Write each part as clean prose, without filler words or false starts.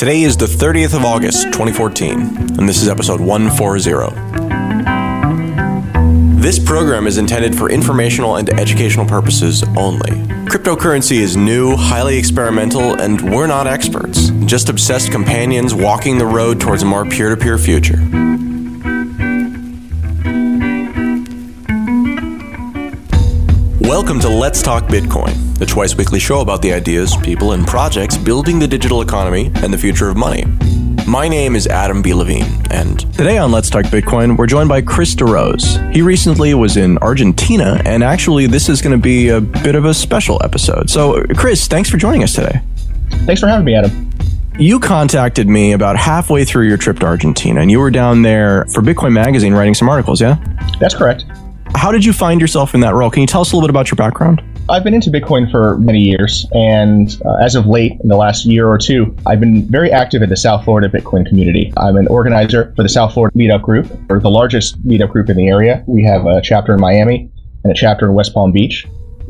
Today is the 30th of August, 2014, and this is episode 140. This program is intended for informational and educational purposes only. Cryptocurrency is new, highly experimental, and we're not experts, just obsessed companions walking the road towards a more peer-to-peer future. Welcome to Let's Talk Bitcoin, the twice-weekly show about the ideas, people, and projects building the digital economy and the future of money. My name is Adam B. Levine, and today on Let's Talk Bitcoin, we're joined by Chris DeRose. He recently was in Argentina, and actually this is going to be a bit of a special episode. So, Chris, thanks for joining us today. Thanks for having me, Adam. You contacted me about halfway through your trip to Argentina, and you were down there for Bitcoin Magazine writing some articles, yeah? That's correct. How did you find yourself in that role? Can you tell us a little bit about your background? I've been into Bitcoin for many years, and as of late, in the last year or two, I've been very active in the South Florida Bitcoin community. I'm an organizer for the South Florida Meetup Group, or the largest meetup group in the area. We have a chapter in Miami and a chapter in West Palm Beach.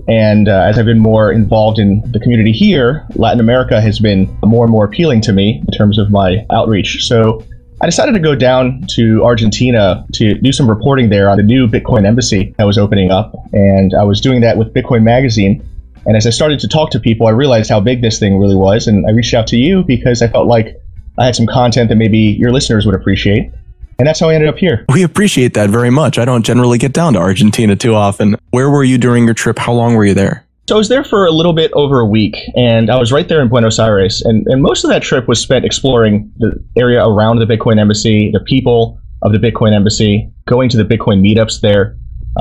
And as I've been more involved in the community here, Latin America has been more and more appealing to me in terms of my outreach. So I decided to go down to Argentina to do some reporting there on the new Bitcoin embassy that was opening up. And I was doing that with Bitcoin Magazine. And as I started to talk to people, I realized how big this thing really was. And I reached out to you because I felt like I had some content that maybe your listeners would appreciate. And that's how I ended up here. We appreciate that very much. I don't generally get down to Argentina too often. Where were you during your trip? How long were you there? So I was there for a little bit over a week, and I was right there in Buenos Aires. And most of that trip was spent exploring the area around the Bitcoin Embassy, the people of the Bitcoin Embassy, going to the Bitcoin meetups there.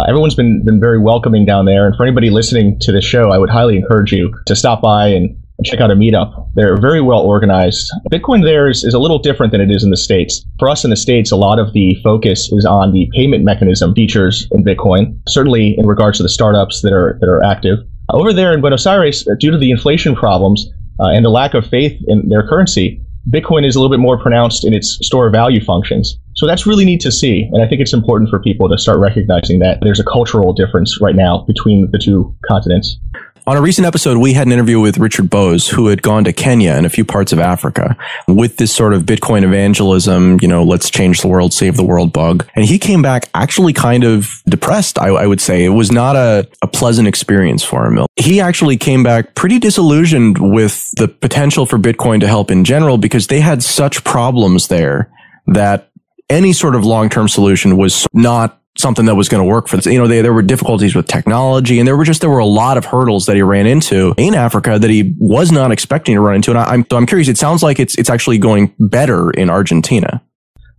Everyone's been very welcoming down there. And for anybody listening to this show, I would highly encourage you to stop by and check out a meetup. They're very well organized. Bitcoin there is a little different than it is in the States. For us in the States, a lot of the focus is on the payment mechanism features in Bitcoin, certainly in regards to the startups that are active. Over there in Buenos Aires, due to the inflation problems and the lack of faith in their currency, Bitcoin is a little bit more pronounced in its store of value functions. So that's really neat to see. And I think it's important for people to start recognizing that there's a cultural difference right now between the two continents. On a recent episode, we had an interview with Richard Bose, who had gone to Kenya and a few parts of Africa with this sort of Bitcoin evangelism, let's change the world, save the world bug. And he came back actually kind of depressed, I would say. It was not a pleasant experience for him. He actually came back pretty disillusioned with the potential for Bitcoin to help in general because they had such problems there that any sort of long-term solution was not something that was going to work for this. There were difficulties with technology, and there were a lot of hurdles that he ran into in Africa that he was not expecting to run into. And I'm curious. It sounds like it's actually going better in Argentina.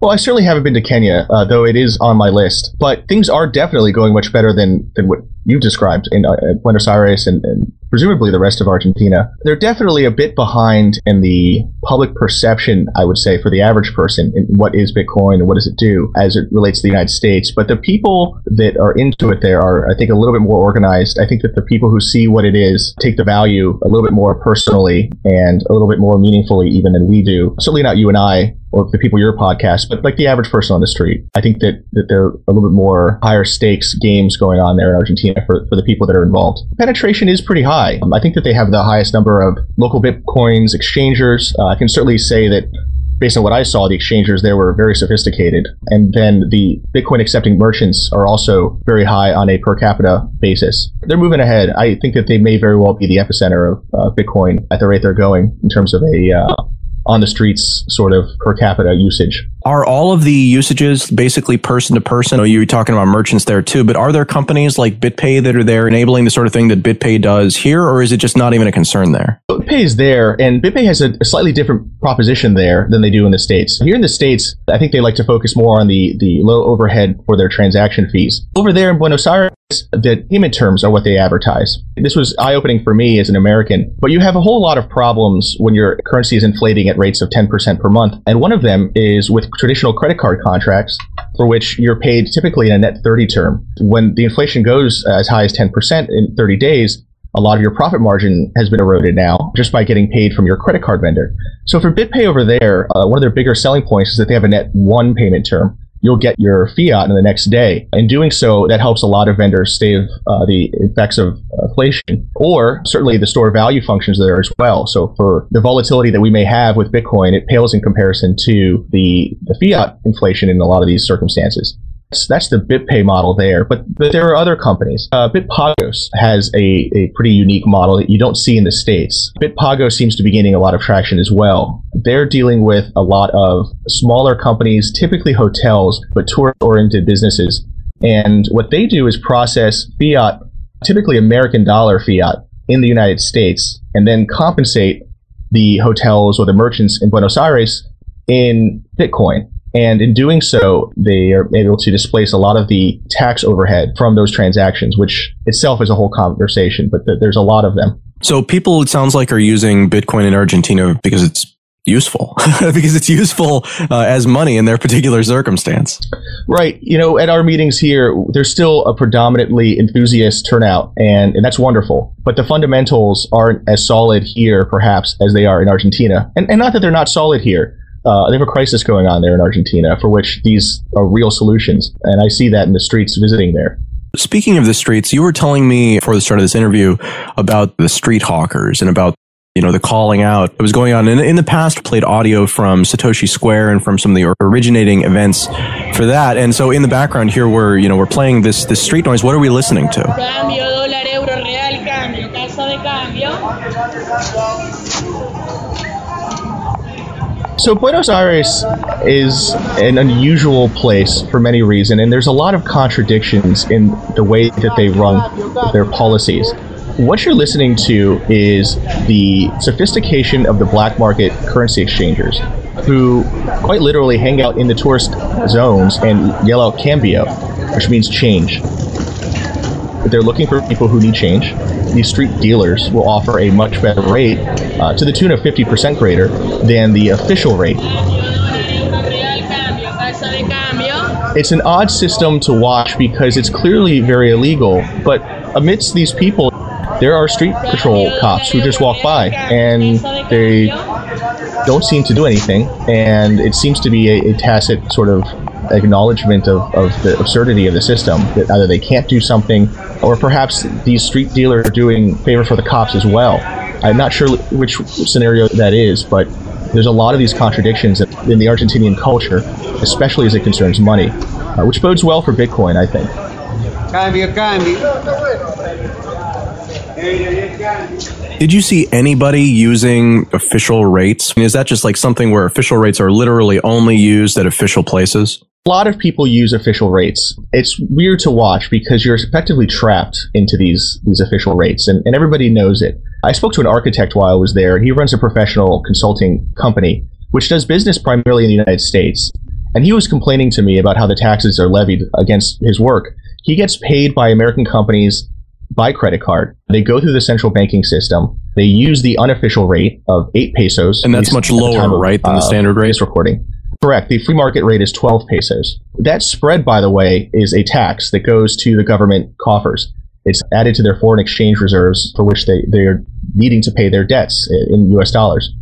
Well, I certainly haven't been to Kenya, though it is on my list. But things are definitely going much better than what you described in Buenos Aires and presumably the rest of Argentina. They're definitely a bit behind in the public perception, I would say, for the average person in what is Bitcoin and what does it do as it relates to the United States. But the people that are into it there are, I think, a little bit more organized. I think that the people who see what it is take the value a little bit more personally and a little bit more meaningfully even than we do. Certainly not you and I, or the people your podcast, but like the average person on the street. I think that there are a little bit more higher stakes games going on there in Argentina for the people that are involved. Penetration is pretty high. I think that they have the highest number of local Bitcoins exchangers. I can certainly say that based on what I saw, the exchangers there were very sophisticated. And then the Bitcoin accepting merchants are also very high on a per capita basis. They're moving ahead. I think that they may very well be the epicenter of Bitcoin at the rate they're going in terms of a on the streets sort of per capita usage. Are all of the usages basically person to person? You were talking about merchants there too, but are there companies like BitPay that are there enabling the sort of thing that BitPay does here, or is it just not even a concern there? BitPay is there, and BitPay has a slightly different proposition there than they do in the States. Here in the States, I think they like to focus more on the low overhead for their transaction fees. Over there in Buenos Aires, the payment terms are what they advertise. This was eye-opening for me as an American, but you have a whole lot of problems when your currency is inflating at rates of 10% per month. And one of them is with traditional credit card contracts, for which you're paid typically in a net 30 term. When the inflation goes as high as 10% in 30 days, a lot of your profit margin has been eroded now just by getting paid from your credit card vendor. So for BitPay over there, one of their bigger selling points is that they have a net 1 payment term. you'll get your fiat in the next day. In doing so, that helps a lot of vendors stave the effects of inflation, or certainly the store value functions there as well. So for the volatility that we may have with Bitcoin, it pales in comparison to the fiat inflation in a lot of these circumstances. That's the BitPay model there. But there are other companies. Bitpagos has a pretty unique model that you don't see in the States. Bitpago seems to be gaining a lot of traction as well. They're dealing with a lot of smaller companies, typically hotels, but tourist-oriented businesses. And what they do is process fiat, typically American dollar fiat, in the United States, and then compensate the hotels or the merchants in Buenos Aires in Bitcoin. And in doing so, they are able to displace a lot of the tax overhead from those transactions, which itself is a whole conversation, but there's a lot of them. So people, it sounds like, are using Bitcoin in Argentina because it's useful, because it's useful as money in their particular circumstance. Right. You know, at our meetings here, there's still a predominantly enthusiast turnout, and that's wonderful. But the fundamentals aren't as solid here, perhaps, as they are in Argentina. And not that they're not solid here. They have a crisis going on there in Argentina for which these are real solutions. And I see that in the streets visiting there. Speaking of the streets, you were telling me before the start of this interview about the street hawkers and about, you know, the calling out that was going on. In the past, played audio from Satoshi Square and from some of the originating events for that. And so in the background here, we're playing this street noise. What are we listening to? Cambio, dólar, euro, real, cambio, casa de cambio. So Buenos Aires is an unusual place for many reasons, and there's a lot of contradictions in the way that they run their policies. What you're listening to is the sophistication of the black market currency exchangers, who quite literally hang out in the tourist zones and yell out cambio, which means change. They're looking for people who need change. These street dealers will offer a much better rate, to the tune of 50% greater than the official rate. It's an odd system to watch because it's clearly very illegal, but amidst these people, there are street patrol cops who just walk by and they don't seem to do anything, and it seems to be a tacit sort of acknowledgement of the absurdity of the system, that either they can't do something or perhaps these street dealers are doing favor for the cops as well. I'm not sure which scenario that is, but there's a lot of these contradictions in the Argentinian culture, especially as it concerns money, which bodes well for Bitcoin, I think. Did you see anybody using official rates? I mean, is that just like something where official rates are literally only used at official places? A lot of people use official rates. It's weird to watch because you're effectively trapped into these official rates, and everybody knows it. I spoke to an architect while I was there, and he runs a professional consulting company, which does business primarily in the United States. And he was complaining to me about how the taxes are levied against his work. He gets paid by American companies by credit card. They go through the central banking system. They use the unofficial rate of 8 pesos. And that's much lower, right, than the standard rate? This recording. Correct. The free market rate is 12 pesos. That spread, by the way, is a tax that goes to the government coffers. It's added to their foreign exchange reserves, for which they're needing to pay their debts in US dollars.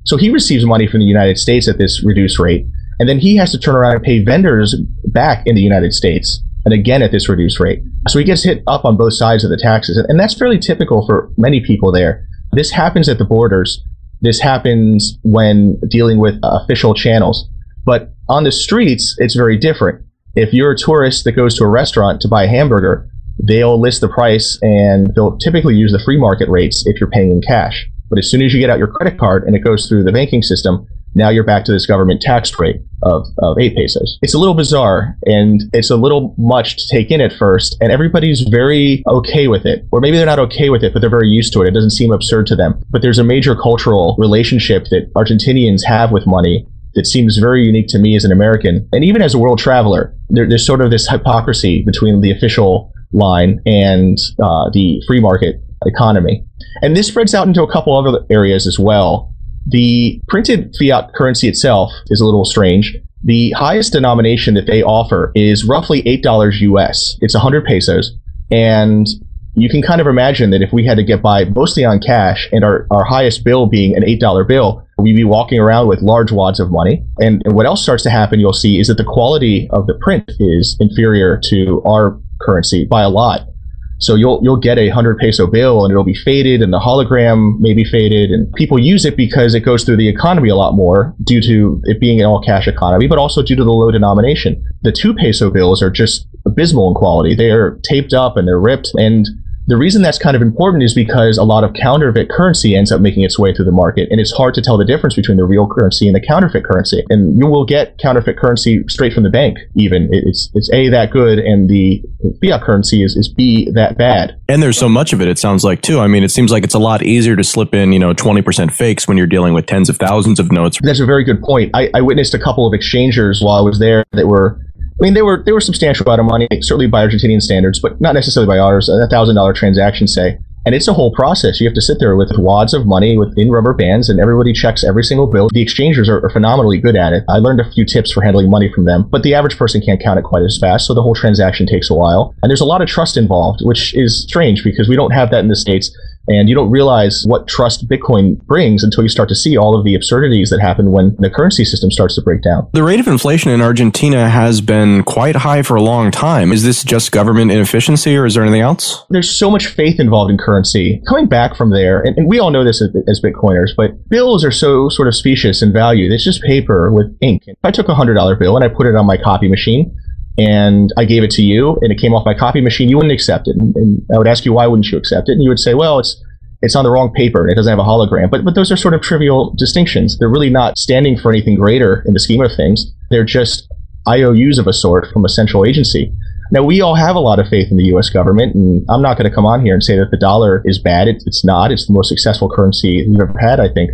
So he receives money from the United States at this reduced rate, and then he has to turn around and pay vendors back in the United States, and again at this reduced rate. So he gets hit up on both sides of the taxes, and that's fairly typical for many people there. This happens at the borders. This happens when dealing with official channels. But on the streets, it's very different. If you're a tourist that goes to a restaurant to buy a hamburger, they'll list the price and they'll typically use the free market rates if you're paying in cash. But as soon as you get out your credit card and it goes through the banking system, now you're back to this government tax rate of 8 pesos. It's a little bizarre, and it's a little much to take in at first, and everybody's very okay with it. Or maybe they're not okay with it, but they're very used to it. It doesn't seem absurd to them. But there's a major cultural relationship that Argentinians have with money that seems very unique to me as an American. And even as a world traveler, there's sort of this hypocrisy between the official line and the free market economy. And this spreads out into a couple other areas as well. The printed fiat currency itself is a little strange. The highest denomination that they offer is roughly $8 US. It's 100 pesos. And you can kind of imagine that if we had to get by mostly on cash and our highest bill being an $8 bill, we'd be walking around with large wads of money. And what else starts to happen, you'll see, is that the quality of the print is inferior to our currency by a lot. So you'll get a 100 peso bill and it'll be faded and the hologram may be faded, and people use it because it goes through the economy a lot more due to it being an all cash economy, but also due to the low denomination. The 2 peso bills are just abysmal in quality. They are taped up and they're ripped, and the reason that's kind of important is because a lot of counterfeit currency ends up making its way through the market, and it's hard to tell the difference between the real currency and the counterfeit currency. And you will get counterfeit currency straight from the bank, even. It's A, that good, and the fiat currency is B, that bad. And there's so much of it, it sounds like, too. I mean, it seems like it's a lot easier to slip in, 20% fakes when you're dealing with tens of thousands of notes. That's a very good point. I witnessed a couple of exchangers while I was there that were, they were substantial amount of money, certainly by Argentinian standards, but not necessarily by ours. $1,000 transaction, say. And it's a whole process. You have to sit there with wads of money within rubber bands, and everybody checks every single bill. The exchangers are phenomenally good at it. I learned a few tips for handling money from them, but the average person can't count it quite as fast, so the whole transaction takes a while. And there's a lot of trust involved, which is strange because we don't have that in the States. And you don't realize what trust Bitcoin brings until you start to see all of the absurdities that happen when the currency system starts to break down. The rate of inflation in Argentina has been quite high for a long time. Is this just government inefficiency, or is there anything else? There's so much faith involved in currency. Coming back from there, and we all know this as Bitcoiners, but bills are so sort of specious in value. It's just paper with ink. If I took a $100 bill and I put it on my copy machine, and I gave it to you, and it came off my copy machine, you wouldn't accept it. And I would ask you, why wouldn't you accept it? And you would say, well, it's on the wrong paper, and it doesn't have a hologram. But those are sort of trivial distinctions. They're really not standing for anything greater in the scheme of things. They're just IOUs of a sort from a central agency. Now, we all have a lot of faith in the U.S. government, and I'm not going to come on here and say that the dollar is bad. It's not. It's the most successful currency we've ever had, I think.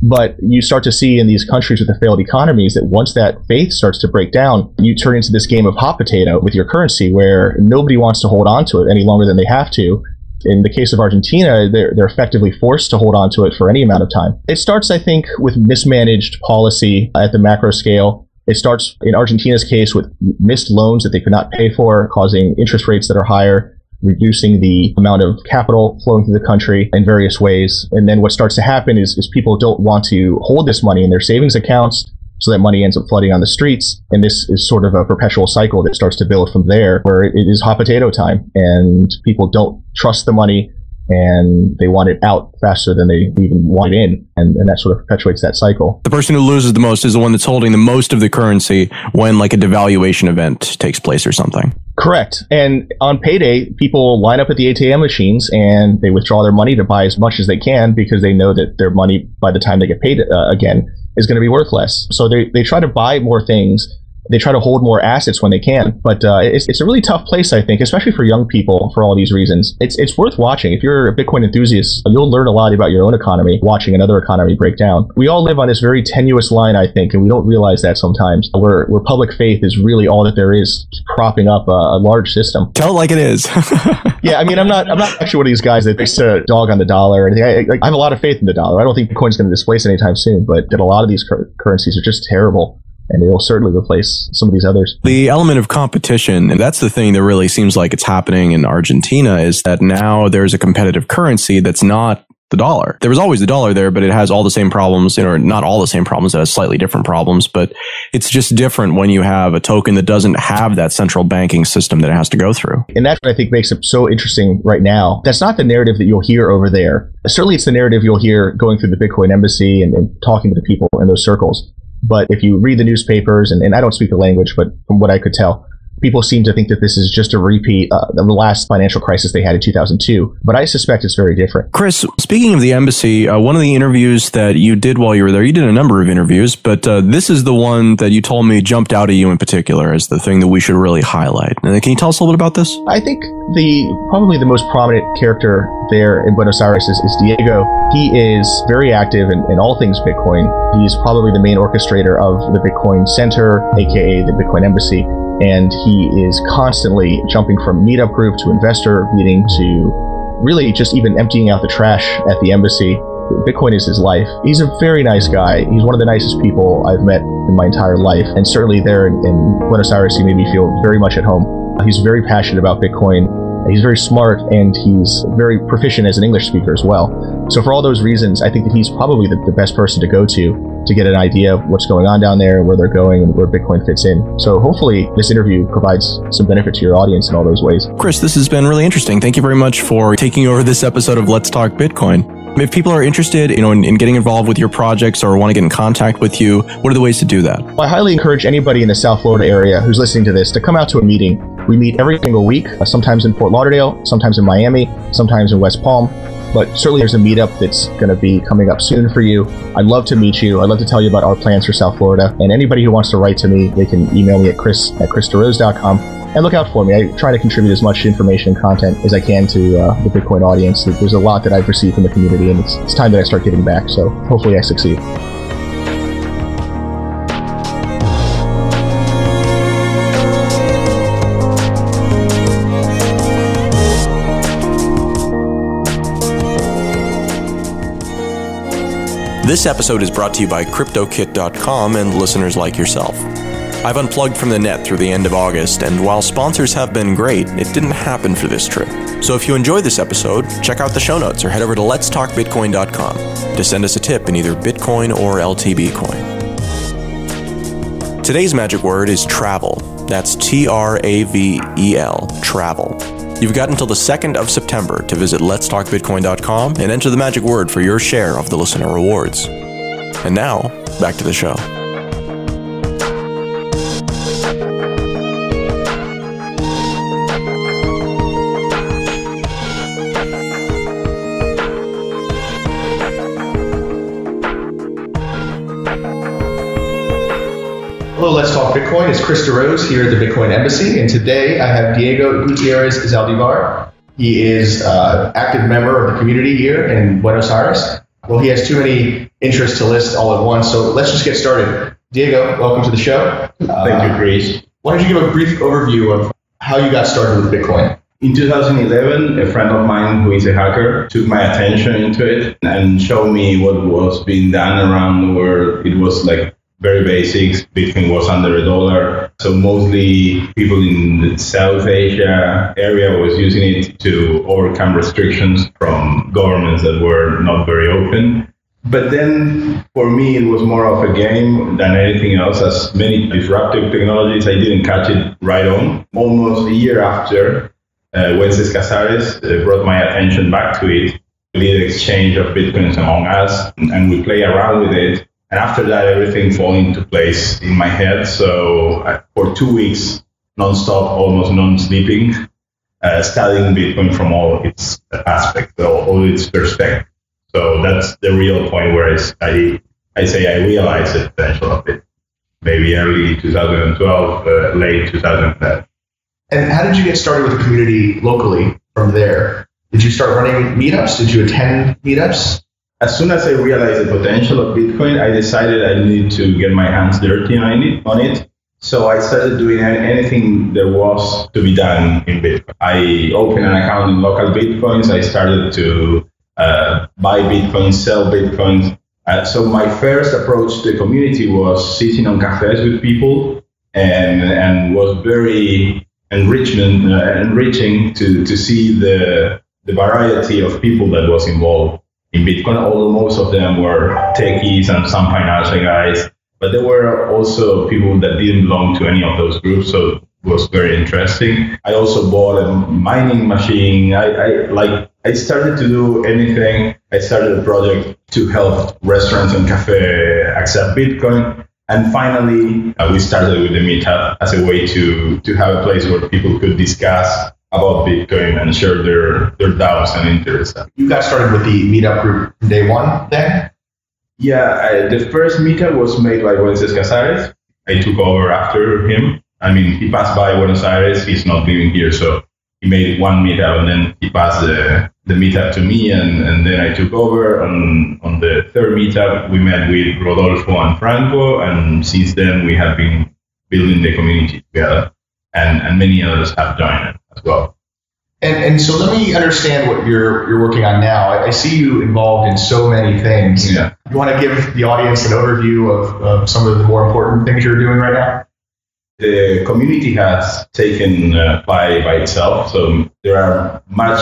But you start to see in these countries with the failed economies that once that faith starts to break down, you turn into this game of hot potato with your currency where nobody wants to hold on to it any longer than they have to. In the case of Argentina, they're effectively forced to hold on to it for any amount of time. It starts, I think, with mismanaged policy at the macro scale. It starts, in Argentina's case, with missed loans that they could not pay for, causing interest rates that are higher, reducing the amount of capital flowing through the country in various ways. And then what starts to happen is people don't want to hold this money in their savings accounts, so that money ends up flooding on the streets. And this is sort of a perpetual cycle that starts to build from there, where it is hot potato time, and people don't trust the money, and they want it out faster than they even want it in. And that sort of perpetuates that cycle. The person who loses the most is the one that's holding the most of the currency when like a devaluation event takes place or something. Correct. And on payday, people line up at the ATM machines and they withdraw their money to buy as much as they can because they know that their money, by the time they get paid again, is going to be worth less. So they try to buy more things. They try to hold more assets when they can. But it's a really tough place, I think, especially for young people for all these reasons. It's worth watching. If you're a Bitcoin enthusiast, you'll learn a lot about your own economy watching another economy break down. We all live on this very tenuous line, I think, and we don't realize that sometimes, where public faith is really all that there is propping up a large system. Tell it like it is. Yeah, I mean, I'm not actually one of these guys that thinks to dog on the dollar or anything. I have a lot of faith in the dollar. I don't think Bitcoin's going to displace anytime soon, but that a lot of these currencies are just terrible. And it will certainly replace some of these others. The element of competition, and that's the thing that really seems like it's happening in Argentina, is that now there's a competitive currency that's not the dollar. There was always the dollar there, but it has all the same problems, or not all the same problems, it has slightly different problems, but it's just different when you have a token that doesn't have that central banking system that it has to go through. And that's what I think makes it so interesting right now. That's not the narrative that you'll hear over there. Certainly it's the narrative you'll hear going through the Bitcoin embassy and talking to the people in those circles. But if you read the newspapers, and I don't speak the language, but from what I could tell, people seem to think that this is just a repeat of the last financial crisis they had in 2002. But I suspect it's very different. Chris, speaking of the embassy, one of the interviews that you did while you were there, you did a number of interviews, but this is the one that you told me jumped out at you in particular as the thing that we should really highlight. And can you tell us a little bit about this? I think probably the most prominent character there in Buenos Aires is Diego. He is very active in all things Bitcoin. He's probably the main orchestrator of the Bitcoin Center, aka the Bitcoin Embassy. And he is constantly jumping from meetup group to investor meeting to really just even emptying out the trash at the embassy. Bitcoin is his life. He's a very nice guy. He's one of the nicest people I've met in my entire life. And certainly there in Buenos Aires, he made me feel very much at home. He's very passionate about Bitcoin. He's very smart, and he's very proficient as an English speaker as well. So for all those reasons, I think that he's probably the best person to go to get an idea of what's going on down there, where they're going, and where Bitcoin fits in. So hopefully this interview provides some benefit to your audience in all those ways. Chris, this has been really interesting. Thank you very much for taking over this episode of Let's Talk Bitcoin. If people are interested, in getting involved with your projects or want to get in contact with you, what are the ways to do that? I highly encourage anybody in the South Florida area who's listening to this to come out to a meeting. We meet every single week, sometimes in Fort Lauderdale, sometimes in Miami, sometimes in West Palm. But certainly there's a meetup that's going to be coming up soon for you. I'd love to meet you. I'd love to tell you about our plans for South Florida. And anybody who wants to write to me, they can email me at chris@chrisderose.com. And look out for me. I try to contribute as much information and content as I can to the Bitcoin audience. There's a lot that I've received from the community, and it's time that I start giving back. So hopefully I succeed. This episode is brought to you by CryptoKit.com and listeners like yourself. I've unplugged from the net through the end of August, and while sponsors have been great, it didn't happen for this trip. So if you enjoyed this episode, check out the show notes or head over to letstalkbitcoin.com to send us a tip in either Bitcoin or LTB coin. Today's magic word is travel. That's TRAVEL, travel. You've got until the 2nd of September to visit letstalkbitcoin.com and enter the magic word for your share of the listener rewards. And now, back to the show. Hello, Let's Talk Bitcoin. It's Chris DeRose here at the Bitcoin Embassy, and today I have Diego Gutierrez Zaldivar. He is an active member of the community here in Buenos Aires. Well, he has too many interests to list all at once, so let's just get started. Diego, welcome to the show. Thank you, Chris. Why don't you give a brief overview of how you got started with Bitcoin? In 2011, a friend of mine who is a hacker took my attention into it and showed me what was being done around the world. It was like very basics. Bitcoin was under $1. So mostly people in the South Asia area was using it to overcome restrictions from governments that were not very open. But then for me, it was more of a game than anything else. As many disruptive technologies, I didn't catch it right on. Almost a year after, Wences Casares brought my attention back to it. We did an exchange of Bitcoins among us, and we play around with it. And after that, everything fell into place in my head. So for 2 weeks, nonstop, almost non-sleeping, studying Bitcoin from all its aspects, all its perspectives. So that's the real point where I say I realized the potential of it. Maybe early 2012, late 2010. And how did you get started with the community locally from there? Did you start running meetups? Did you attend meetups? As soon as I realized the potential of Bitcoin, I decided I needed to get my hands dirty on it. So I started doing anything there was to be done in Bitcoin. I opened an account in local Bitcoins. I started to buy Bitcoins, sell Bitcoins. So my first approach to the community was sitting on cafes with people, and was very enriching to see the variety of people that was involved in Bitcoin, although most of them were techies and some financial guys. But there were also people that didn't belong to any of those groups, so it was very interesting. I also bought a mining machine. I started to do anything. I started a project to help restaurants and cafes accept Bitcoin. And finally, we started with the meetup as a way to have a place where people could discuss about Bitcoin and share their doubts and interests. You got started with the meetup group day one then? Yeah, the first meetup was made by Wences Casares. I took over after him. I mean, he passed by Buenos Aires. He's not living here, so he made one meetup, and then he passed the meetup to me, and then I took over. On the third meetup, we met with Rodolfo and Franco, and since then we have been building the community together, and many others have joined as well. And so let me understand what you're working on now. I see you involved in so many things. Yeah. You want to give the audience an overview of some of the more important things you're doing right now? the community has taken by itself. So there are much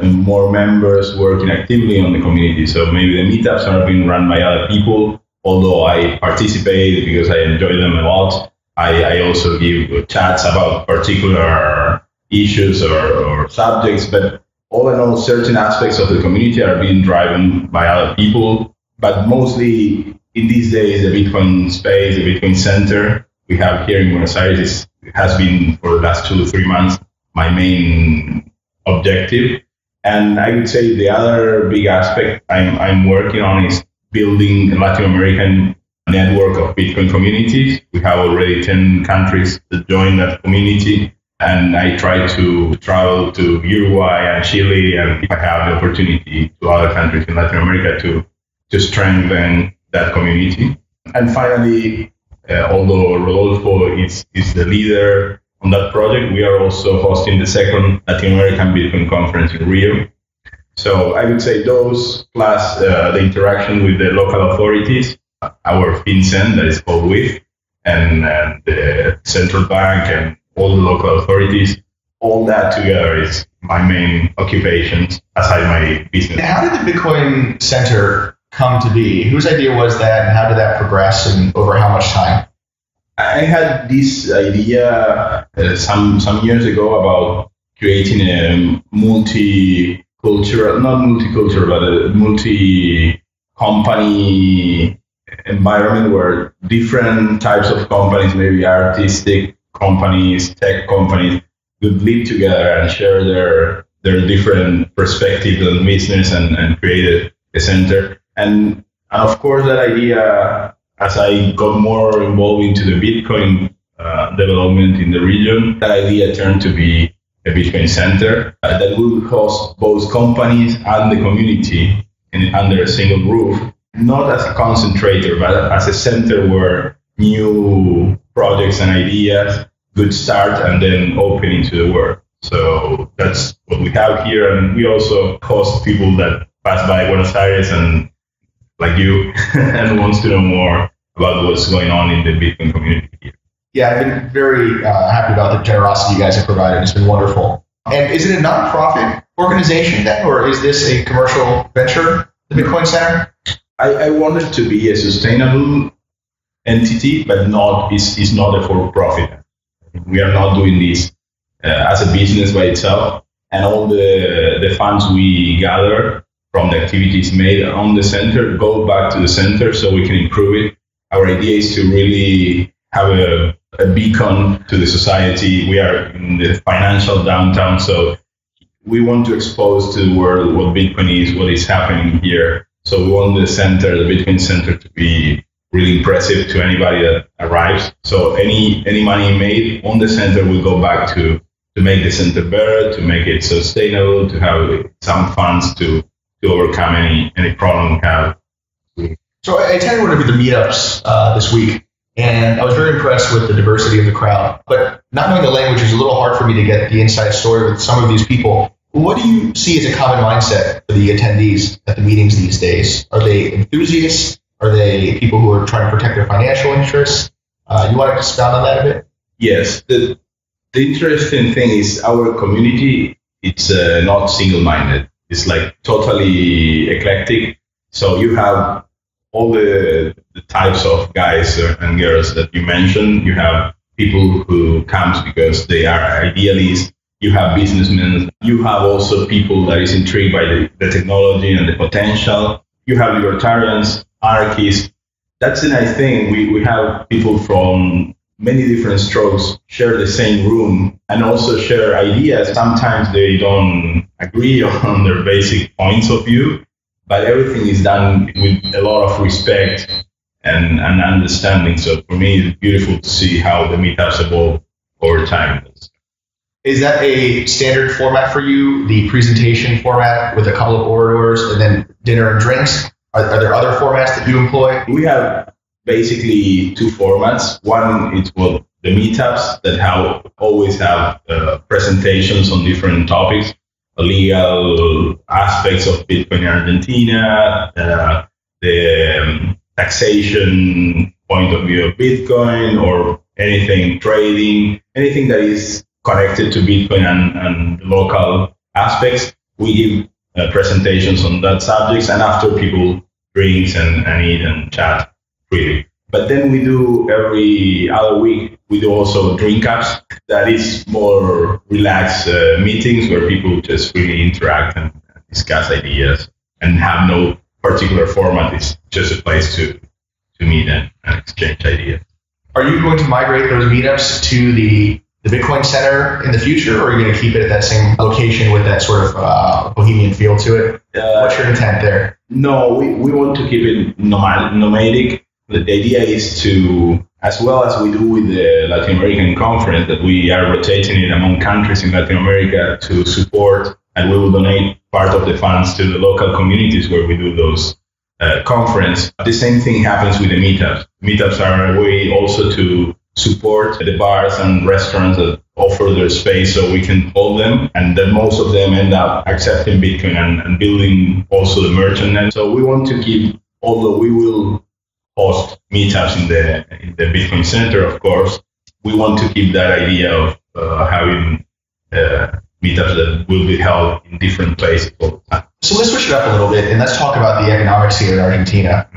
more members working actively on the community. So maybe the meetups are being run by other people, although I participate because I enjoy them a lot. I also give chats about particular issues or subjects, but all in all, certain aspects of the community are being driven by other people. But mostly in these days, the Bitcoin space, the Bitcoin center we have here in Buenos Aires has been for the last 2 to 3 months my main objective. And I would say the other big aspect I'm working on is building a Latin American network of Bitcoin communities. We have already 10 countries that join that community. And I try to travel to Uruguay and Chile, and if I have the opportunity to other countries in Latin America to strengthen that community. And finally, although Rodolfo is the leader on that project, we are also hosting the second Latin American Bitcoin conference in Rio. So I would say those plus the interaction with the local authorities, our FinCEN that is called WIF, and the central bank and all the local authorities, all that together is my main occupations aside my business. How did the Bitcoin Center come to be? Whose idea was that, and how did that progress, and over how much time? I had this idea some years ago about creating a multi-cultural, not multicultural, but a multi-company environment where different types of companies, maybe artistic companies, tech companies, would live together and share their different perspectives on business and create a center. And of course, that idea, as I got more involved into the Bitcoin development in the region, that idea turned to be a Bitcoin center that will host both companies and the community under a single roof, not as a concentrator, but as a center where new projects and ideas could start and then open into the world. So that's what we have here. And we also host people that pass by Buenos Aires and like you and wants to know more about what's going on in the Bitcoin community here. Yeah, I've been very happy about the generosity you guys have provided. It's been wonderful. And is it a nonprofit organization then, or is this a commercial venture, the Bitcoin Center? I want it to be a sustainable entity, but it's not a for-profit. We are not doing this as a business by itself. And all the funds we gather from the activities made on the center go back to the center so we can improve it. Our idea is to really have a beacon to the society. We are in the financial downtown, so we want to expose to the world what Bitcoin is, what is happening here. So we want the center, the Bitcoin Center, to be really impressive to anybody that arrives. So any money made on the center will go back to make the center better, to make it sustainable, to have some funds to overcome any problem we have. So I attended one of the meetups this week, and I was very impressed with the diversity of the crowd. But not knowing the language is a little hard for me to get the inside story with some of these people. What do you see as a common mindset for the attendees at the meetings these days? Are they enthusiasts? Are they people who are trying to protect their financial interests? You want to expound on that a bit? Yes. The interesting thing is our community, it's not single-minded. It's like totally eclectic. So you have all the types of guys and girls that you mentioned. You have people who comes because they are idealists. You have businessmen. You have also people that is intrigued by the technology and the potential. You have libertarians, anarchists. That's a nice thing. We have people from many different strokes share the same room and also share ideas. Sometimes they don't agree on their basic points of view, but everything is done with a lot of respect and understanding. So for me, it's beautiful to see how the meetups evolve over time. Is that a standard format for you, the presentation format with a couple of orators and then dinner and drinks? Are there other formats that you employ? We have basically two formats. One is the meetups that always have presentations on different topics, legal aspects of Bitcoin in Argentina, the taxation point of view of Bitcoin, or anything trading, anything that is connected to Bitcoin and local aspects. We give presentations on that subjects, and after people drinks and eat and chat freely. But then we do every other week, we do also drink ups. That is more relaxed meetings where people just really interact and discuss ideas and have no particular format. It's just a place to meet and exchange ideas. Are you going to migrate those meetups to the Bitcoin Center in the future, or are you going to keep it at that same location with that sort of bohemian feel to it? What's your intent there? No, we want to keep it nomadic. The idea is to, as well as we do with the Latin American conference, that we are rotating it among countries in Latin America to support, and we will donate part of the funds to the local communities where we do those conference. The same thing happens with the meetups. Meetups are a way also to support the bars and restaurants that offer their space so we can hold them, and that most of them end up accepting Bitcoin and building also the merchant net. So we want to keep, although we will host meetups in the Bitcoin Center, of course, we want to keep that idea of having meetups that will be held in different places all the time. So let's switch it up a little bit and let's talk about the economics here in Argentina.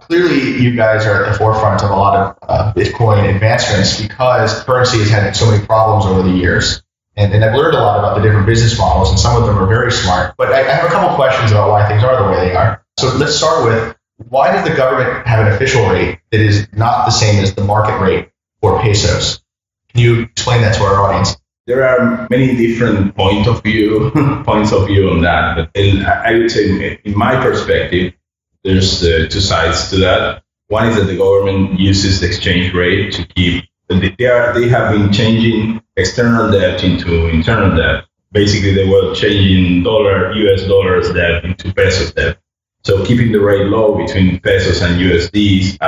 Clearly, you guys are at the forefront of a lot of Bitcoin advancements because currency has had so many problems over the years. And I've learned a lot about the different business models, and some of them are very smart. But I have a couple questions about why things are the way they are. So let's start with, why does the government have an official rate that is not the same as the market rate for pesos? Can you explain that to our audience? There are many different points of view on that. But I would say, in my perspective, there's two sides to that. One is that the government uses the exchange rate to keep. They have been changing external debt into internal debt. Basically, they were changing US dollars debt into pesos debt. So keeping the rate low between pesos and USDs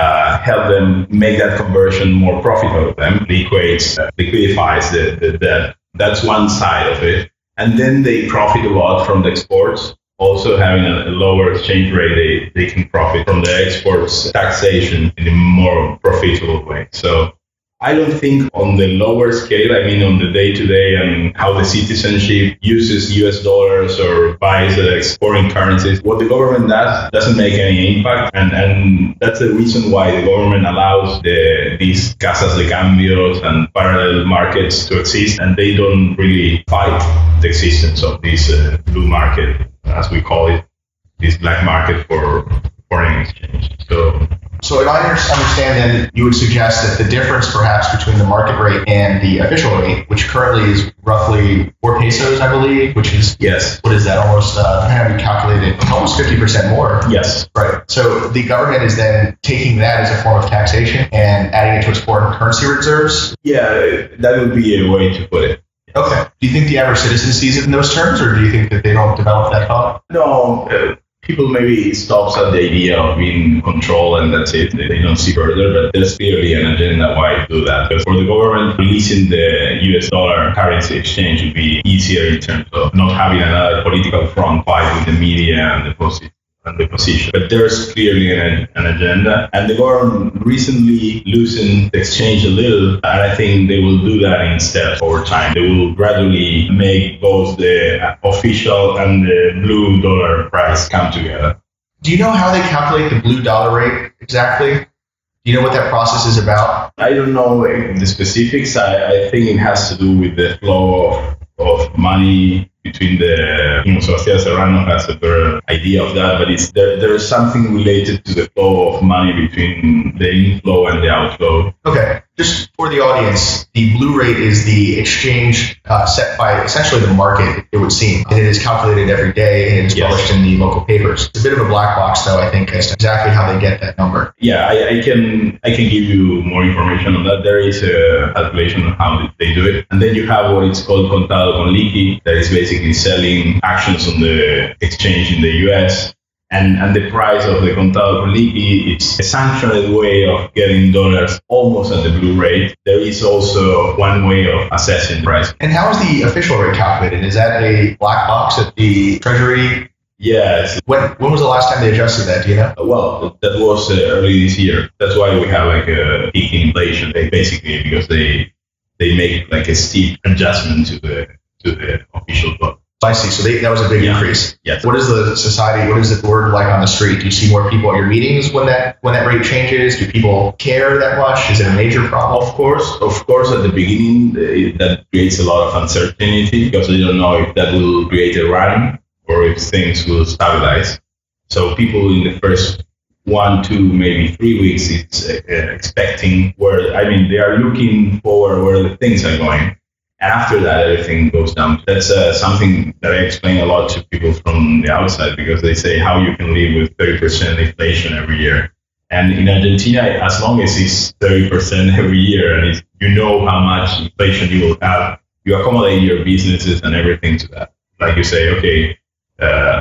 help them make that conversion more profitable for them. Liquidifies the debt. That's one side of it. And then they profit a lot from the exports. Also having a lower exchange rate, they can profit from the exports taxation in a more profitable way. So I don't think on the lower scale, I mean on the day-to-day and how the citizenship uses US dollars or buys foreign currencies, what the government does doesn't make any impact. And that's the reason why the government allows these casas de cambios and parallel markets to exist, and they don't really fight the existence of this blue market, as we call it, this black market for foreign exchange. So if I understand, then you would suggest that the difference perhaps between the market rate and the official rate, which currently is roughly 4 pesos, I believe, which is, yes, what is that, almost, I haven't calculated, almost 50% more. Yes. Right. So the government is then taking that as a form of taxation and adding it to its foreign currency reserves? Yeah, that would be a way to put it. Okay. Do you think the average citizen sees it in those terms, or do you think that they don't develop that thought? No. People maybe stops at the idea of being in control and that's it. They don't see further, but there's clearly an agenda why to do that. Because for the government, releasing the US dollar currency exchange would be easier in terms of not having another political front fight with the media and the position. But there's clearly an agenda, and the government recently loosened the exchange a little, and I think they will do that in steps over time. They will gradually make both the official and the blue dollar price come together. Do you know how they calculate the blue dollar rate exactly? Do you know what that process is about? I don't know the specifics. I think it has to do with the flow of money between Sebastián Serrano has a better idea of that, but there is something related to the flow of money between the inflow and the outflow. Okay, just for the audience, the blue rate is the exchange set by essentially the market, it would seem. And it is calculated every day and it is published in the local papers. It's a bit of a black box, though, I think, as to exactly how they get that number. Yeah, I can give you more information on that. There is a calculation on how they do it. And then you have what is called contado con liqui, that is basically selling actions on the exchange in the US. And the price of the contado con liqui, it's a sanctioned way of getting dollars almost at the blue rate. There is also one way of assessing the price. And how is the official rate calculated? Is that a black box that the Treasury Yes. When was the last time they adjusted that? Do you know? Well, that was early this year. That's why we have like a peak in inflation. They basically because they make like a steep adjustment to the official book. I see. So that was a big increase. Yes. What is the society? What is the word like on the street? Do you see more people at your meetings when that rate changes? Do people care that much? Is it a major problem? Of course. At the beginning, that creates a lot of uncertainty because they don't know if that will create a run or if things will stabilize. So people in the first 1, 2, maybe 3 weeks, it's expecting they are looking forward where the things are going. After that, everything goes down. That's something that I explain a lot to people from the outside because they say how you can live with 30% inflation every year. And in Argentina, as long as it's 30% every year and you know how much inflation you will have, you accommodate your businesses and everything to that. Like you say, okay,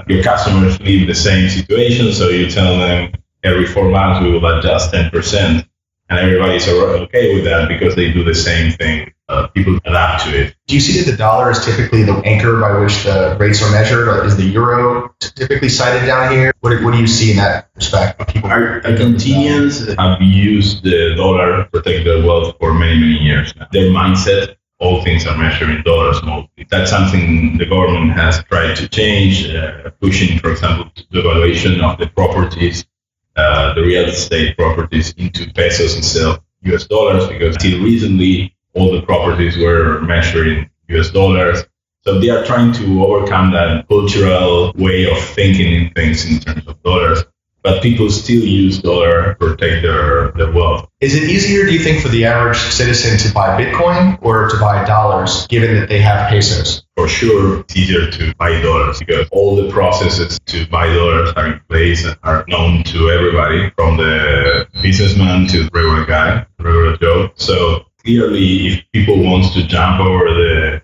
your customers live in the same situation, so you tell them every 4 months we will adjust 10%. And everybody's okay with that because they do the same thing. People adapt to it. Do you see that the dollar is typically the anchor by which the rates are measured? Or is the euro typically cited down here? What do you see in that respect? Argentinians have used the dollar to protect their wealth for many, many years now. Their mindset, all things are measured in dollars mostly. That's something the government has tried to change, pushing, for example, the valuation of the properties, the real estate properties into pesos instead of US dollars, because until recently, all the properties were measured in US dollars. So they are trying to overcome that cultural way of thinking in things in terms of dollars. But people still use dollar to protect their wealth. Is it easier, do you think, for the average citizen to buy Bitcoin or to buy dollars, given that they have pesos? For sure, it's easier to buy dollars because all the processes to buy dollars are in place and are known to everybody, from the businessman to the regular guy, regular Joe. So clearly, if people want to jump over the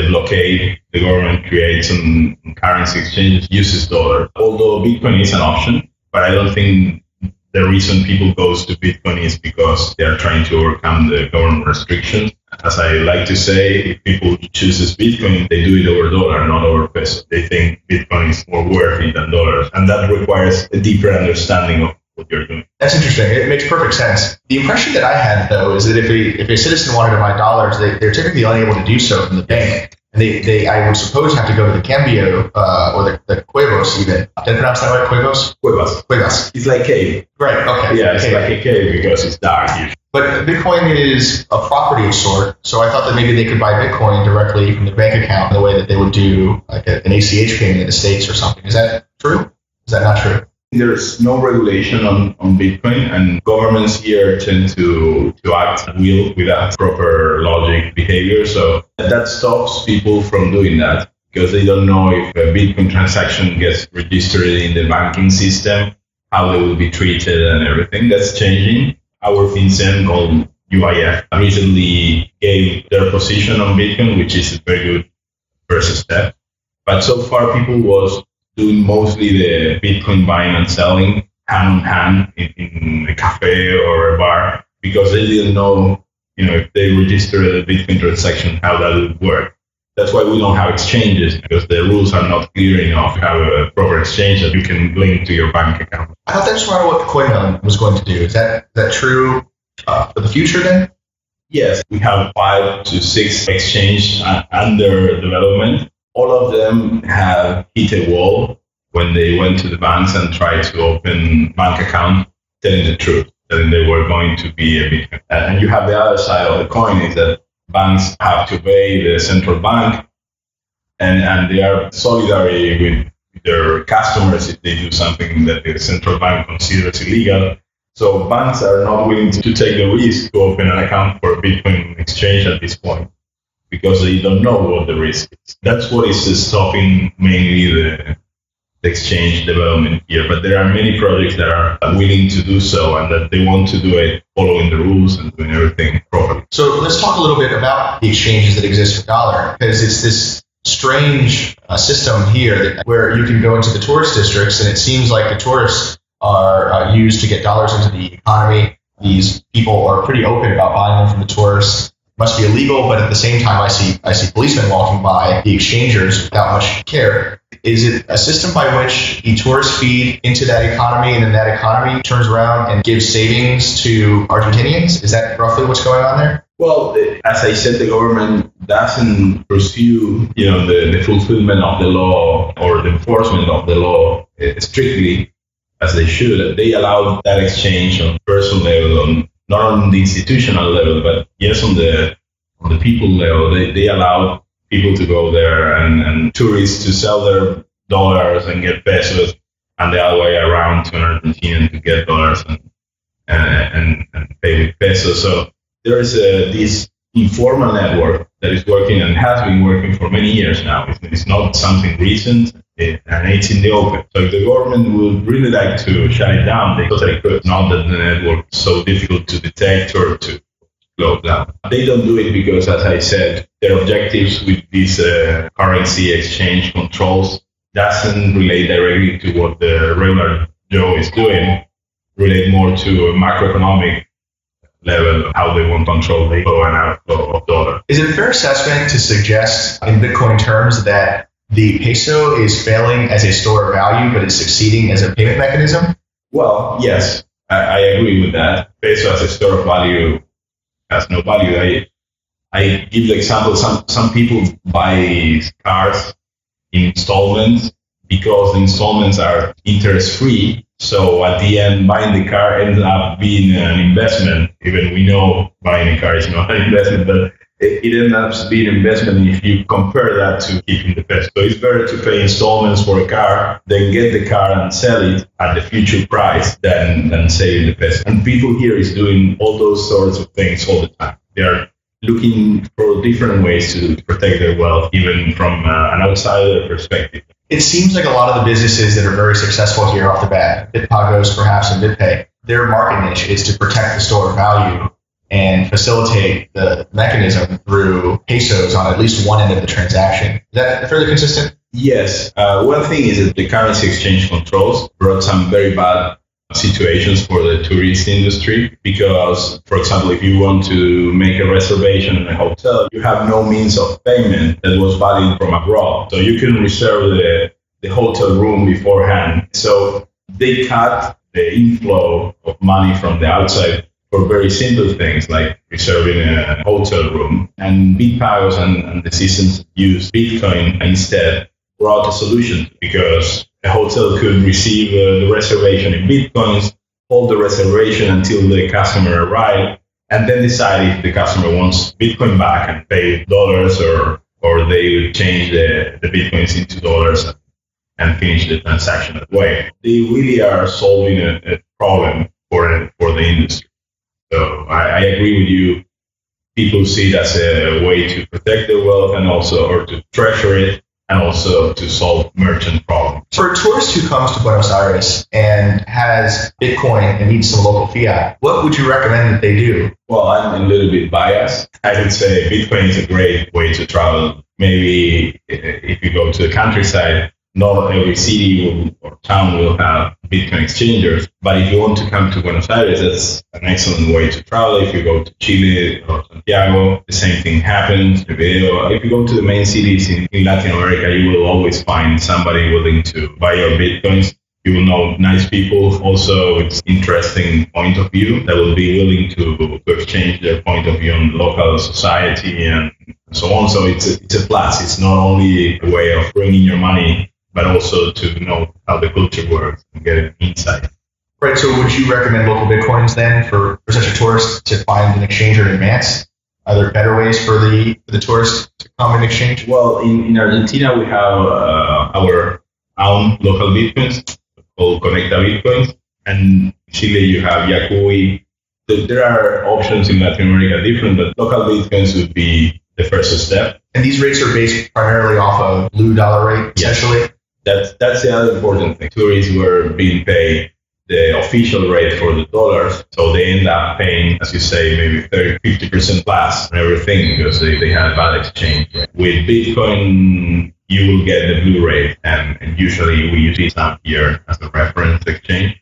blockade, the government creates some currency exchanges, uses dollar. Although Bitcoin is an option, but I don't think the reason people goes to Bitcoin is because they are trying to overcome the government restrictions. As I like to say, if people chooses Bitcoin, they do it over dollar, not over peso. They think Bitcoin is more worthy than dollars. And that requires a deeper understanding of what you're doing. That's interesting. It makes perfect sense. The impression that I had, though, is that if a citizen wanted to buy dollars, they're typically unable to do so from the bank. They I would suppose, have to go to the cambio or the Cuevos even. Did I pronounce that right? Cuevos? Cuevas. It's like cave. Right, okay. Yeah, it's like a cave because it's dark usually. But Bitcoin is a property of sort, so I thought that maybe they could buy Bitcoin directly from their bank account in the way that they would do like an ACH payment in the States or something. Is that true? Is that not true? There's no regulation on Bitcoin, and governments here tend to act at will without proper logic behavior. So that stops people from doing that because they don't know if a Bitcoin transaction gets registered in the banking system, how they will be treated and everything. That's changing. Our FinCEN called UIF recently gave their position on Bitcoin, which is a very good first step. But so far, people was doing mostly the Bitcoin buying and selling hand in hand in a cafe or a bar because they didn't know, if they register a Bitcoin transaction, how that would work. That's why we don't have exchanges, because the rules are not clear enough to have a proper exchange that you can link to your bank account. I thought that's part of what Coinmelon was going to do. Is that true for the future then? Yes, we have 5 to 6 exchanges under development. All of them have hit a wall when they went to the banks and tried to open bank account, telling the truth, that they were going to be a Bitcoin. And you have the other side of the coin is that banks have to obey the central bank, and they are solidary with their customers if they do something that the central bank considers illegal. So banks are not willing to take the risk to open an account for a Bitcoin exchange at this point, because they don't know what the risk is. That's what is stopping mainly the exchange development here. But there are many projects that are willing to do so, and that they want to do it following the rules and doing everything properly. So let's talk a little bit about the exchanges that exist for dollar, because it's this strange system here where you can go into the tourist districts, and it seems like the tourists are used to get dollars into the economy. These people are pretty open about buying them from the tourists. Must be illegal, but at the same time, I see policemen walking by the exchangers without much care. Is it a system by which the tourists feed into that economy, and then that economy turns around and gives savings to Argentinians? Is that roughly what's going on there? Well, as I said, the government doesn't pursue, the fulfillment of the law or the enforcement of the law strictly as they should. They allow that exchange on personal level, not on the institutional level, but yes, on the people level. They allow people to go there and tourists to sell their dollars and get pesos, and the other way around to an Argentinian to get dollars and pay with pesos. So there is this informal network that is working and has been working for many years now. It's not something recent, and it's in the open. So if the government would really like to shut it down, they totally could. Not that the network is so difficult to detect or to close down. They don't do it because, as I said, their objectives with these currency exchange controls doesn't relate directly to what the regular Joe is doing, relate more to a macroeconomic level, how they want to control the flow and outflow of dollar. Is it a fair assessment to suggest in Bitcoin terms that the peso is failing as a store of value, but is succeeding as a payment mechanism? Well, yes, I agree with that. Peso as a store of value has no value. I give the example, some people buy cars in installments because the installments are interest-free. So at the end, buying the car ends up being an investment. Even we know buying a car is not an investment, but it ends up being an investment if you compare that to keeping the peso. So it's better to pay installments for a car than get the car and sell it at the future price than saving the peso. And people here is doing all those sorts of things all the time. They are looking for different ways to protect their wealth, even from an outsider perspective. It seems like a lot of the businesses that are very successful here off the bat, BitPagos perhaps and BitPay, their market niche is to protect the store of value and facilitate the mechanism through pesos on at least one end of the transaction. Is that fairly consistent? Yes. One thing is that the currency exchange controls brought some very bad situations for the tourist industry because, for example, if you want to make a reservation in a hotel, you have no means of payment that was valid from abroad. So you couldn't reserve the hotel room beforehand. So they cut the inflow of money from the outside for very simple things like reserving a hotel room. And BitPagos and the systems that use Bitcoin instead brought a solution because a hotel could receive the reservation in Bitcoins, hold the reservation until the customer arrived, and then decide if the customer wants Bitcoin back and pay dollars or they would change the Bitcoins into dollars and finish the transaction that way. They really are solving a problem for the industry. So I agree with you. People see it as a way to protect their wealth and also, or to treasure it, and also to solve merchant problems. For a tourist who comes to Buenos Aires and has Bitcoin and needs some local fiat, what would you recommend that they do? Well, I'm a little bit biased. I would say Bitcoin is a great way to travel. Maybe if you go to the countryside, not every city or town will have Bitcoin exchangers. But if you want to come to Buenos Aires, that's an excellent way to travel. If you go to Chile or Santiago, the same thing happens. If you go to the main cities in Latin America, you will always find somebody willing to buy your Bitcoins. You will know nice people. Also, it's interesting point of view that will be willing to exchange their point of view on local society and so on. So it's a plus. It's not only a way of bringing your money, but also to know how the culture works and get an insight. Right, so would you recommend local Bitcoins then for such a tourist to find an exchanger in advance? Are there better ways for the tourist to come and exchange? Well, in Argentina, we have our own local Bitcoins called Conecta Bitcoins. And in Chile, you have Yacuy. There are options in Latin America different, but local Bitcoins would be the first step. And these rates are based primarily off of blue dollar rate, essentially? Yes. That's the other important thing. Tourists were being paid the official rate for the dollars, so they end up paying, as you say, maybe 50% plus on everything because they had a bad exchange rate. With Bitcoin, you will get the blue rate, and usually we use it out here as a reference exchange.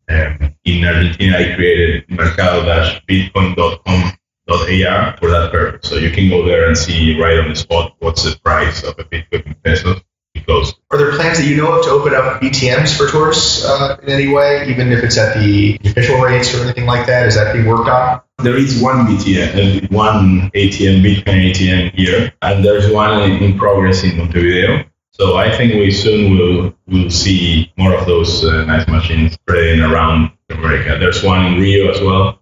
In Argentina, I created mercado-bitcoin.com.ar for that purpose. So you can go there and see right on the spot what's the price of a Bitcoin in pesos. close. Are there plans that you know of to open up ATMs for tourists in any way, even if it's at the official rates or anything like that? Is that being worked on? There is one BTM, one ATM, Bitcoin ATM here, and there's one in progress in Montevideo. So I think we soon will see more of those nice machines spreading around America. There's one in Rio as well.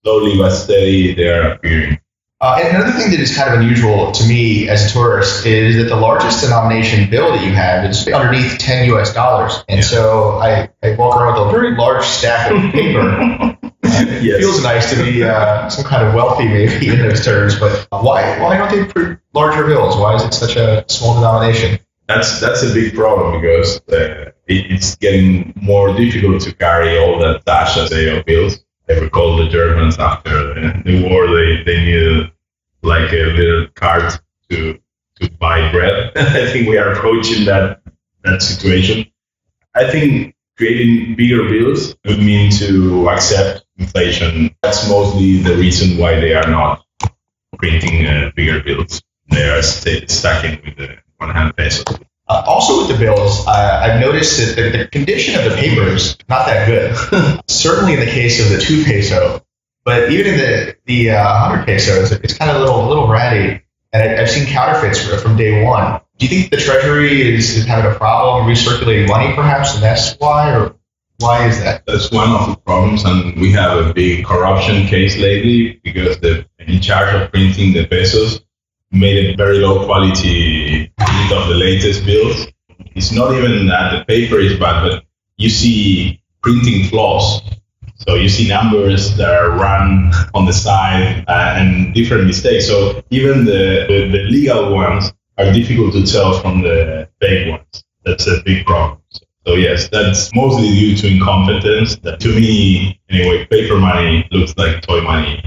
Slowly but steady, they are appearing. And another thing that is kind of unusual to me as a tourist is that the largest denomination bill that you have is underneath $10 US. And so I walk around with a very large stack of paper. It feels nice to be some kind of wealthy maybe in those terms, but why don't they print larger bills? Why is it such a small denomination? That's a big problem because it's getting more difficult to carry all that cash as of bills. I recall the Germans after the war, they needed like a little cart to buy bread. I think we are approaching that situation. I think creating bigger bills would mean to accept inflation. That's mostly the reason why they are not printing bigger bills. They are stacking with the 100 pesos. Also with the bills, I've noticed that the condition of the paper is not that good. Certainly in the case of the 2 peso, but even in the 100 pesos, it's kind of a little ratty. And I've seen counterfeits from day one. Do you think the Treasury is having a problem recirculating money, perhaps, and that's why, or why is that? That's one of the problems, and we have a big corruption case lately because the in charge of printing the pesos made a very low quality print of the latest bills. It's not even that the paper is bad, but you see printing flaws. So you see numbers that are run on the side and different mistakes. So even the legal ones are difficult to tell from the fake ones. That's a big problem. So yes, that's mostly due to incompetence. That to me, anyway, paper money looks like toy money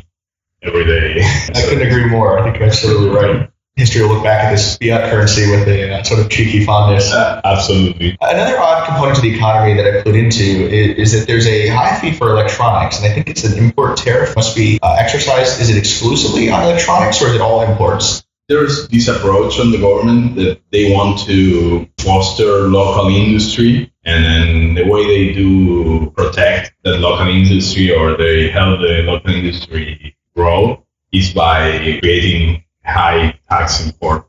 every day. I couldn't agree more. I think you're absolutely right. History will look back at this fiat currency with a sort of cheeky fondness. Absolutely. Another odd component to the economy that I put into is that there's a high fee for electronics, and I think it's an import tariff. Must be exercised. Is it exclusively on electronics, or is it all imports? There's this approach from the government that they want to foster local industry, and then the way they do protect the local industry, or they help the local industry grow, is by creating high tax import